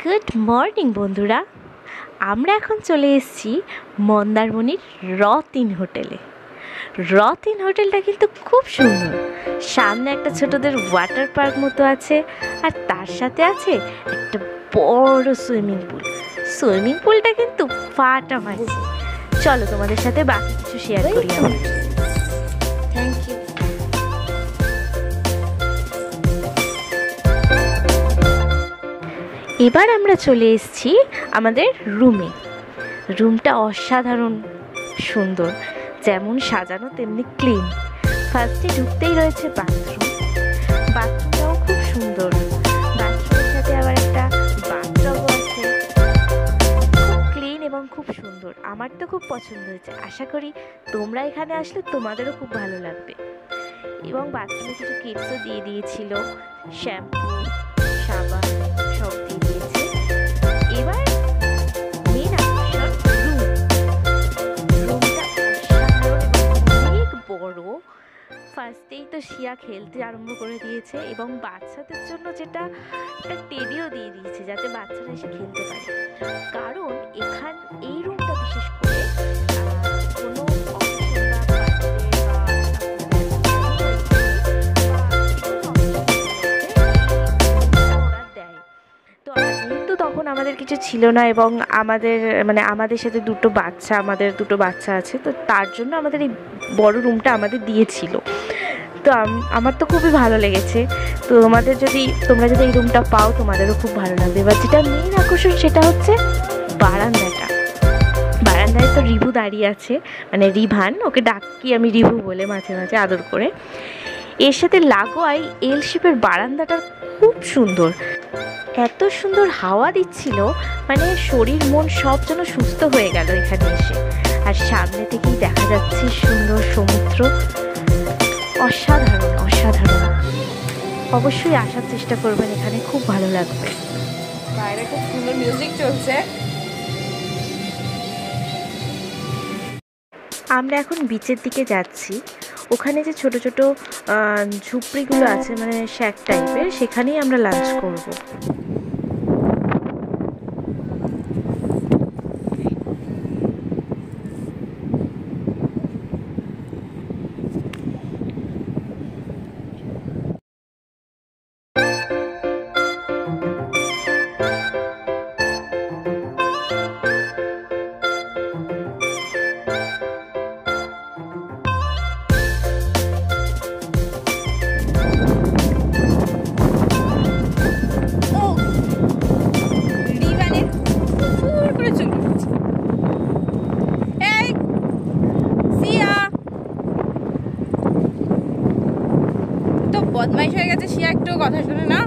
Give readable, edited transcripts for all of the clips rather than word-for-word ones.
Good morning বন্ধুরা, আমরা এখন চলে এসেছি মন্দারমণির র3 হোটেলে। র3 হোটেলটা কিন্তু খুব সুন্দর। সামনে একটা ছোটদের ওয়াটার পার্ক মতো আছে, আর তার সাথে আছে একটা বড় সুইমিং পুল। সুইমিং পুলটা কিন্তু ফাটাফাটি। চলো তোমাদের সাথে বাকি কিছু শেয়ার করি আমরা। Thank you. এবার আমরা চলে এসেছি আমাদের রুমে। রুমটা অসাধারণ সুন্দর, যেমন সাজানো তেমনি ক্লিন। ফার্স্টে ঢুকতেই রয়েছে বাথরুম। বাথরুমটাও খুব সুন্দর। বাথরুমের সাথে আবার একটা বাথটবও আছে। খুব ক্লিন এবং খুব সুন্দর। আমার তো খুব পছন্দ হয়েছে। আশা করি তোমরা এখানে আসলে তোমাদেরও খুব ভালো লাগবে। এবং বাথরুমে কিছু কিটসও দিয়ে দিয়েছিল, শ্যাম্পু, সাবান সব দিয়ে দিয়েছে। এবার মেন আকর্ষণ রুমটা অসাধারণ এবং অনেক বড়। ফার্স্টেই তো শিয়া খেলতে আরম্ভ করে দিয়েছে, এবং বাচ্চাদের জন্য যেটা একটা টেডিও দিয়ে দিয়েছে যাতে বাচ্চারা এসে খেলতে পারে। কারণ এই রুমটা বিশেষ করে কোনো তখন আমাদের কিছু ছিল না, এবং আমাদের সাথে দুটো বাচ্চা আছে, তো তার জন্য আমাদের এই বড় রুমটা আমাদের দিয়েছিল। তো আমার তো খুবই ভালো লেগেছে। তো তোমরা যদি এই রুমটা পাও তোমাদেরও খুব ভালো লাগবে। এবার যেটা মেন আকর্ষণ সেটা হচ্ছে বারান্দায় তো রিভু দাঁড়িয়ে আছে, মানে রিভান, ওকে ডাকি আমি রিভু বলে মাঝে মাঝে আদর করে। এর সাথে লাগোয়াই এল শেপের বারান্দাটা খুব সুন্দর। এত সুন্দর হাওয়া দিচ্ছিল, মানে শরীর মন সব যেন সুস্থ হয়ে গেল এখানে এসে। আর সামনে থেকেই দেখা যাচ্ছে সুন্দর সমুদ্র। অসাধারণ অসাধারণ। অবশ্যই আসার চেষ্টা করবেন, এখানে খুব ভালো লাগবে। বাইরে খুব সুন্দর মিউজিক চলছে। আমরা এখন বিচের দিকে যাচ্ছি। ওখানে যে ছোট ছোট ঝুপড়িগুলো আছে, মানে শ্যাক টাইপের, সেখানেই আমরা লাঞ্চ করব। বদমাইশ হয়ে গেছে, সে একটু কথা শুনে না।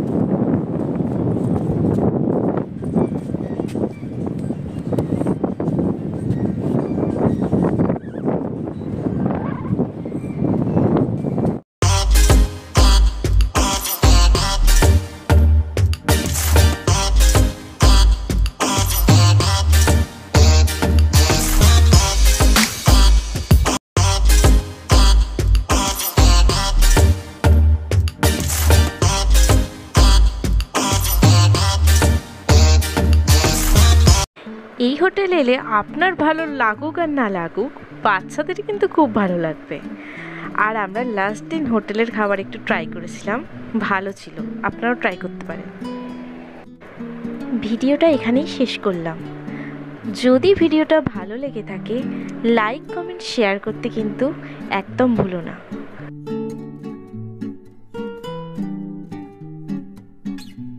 এই হোটেলে এলে আপনার ভালো লাগুক আর না লাগুক, বাচ্চাদের কিন্তু খুব ভালো লাগবে। আর আমরা লাস্ট দিন হোটেলের খাবার একটু ট্রাই করেছিলাম, ভালো ছিল। আপনারাও ট্রাই করতে পারেন। ভিডিওটা এখানেই শেষ করলাম। যদি ভিডিওটা ভালো লেগে থাকে, লাইক কমেন্ট শেয়ার করতে কিন্তু একদম ভুলো না।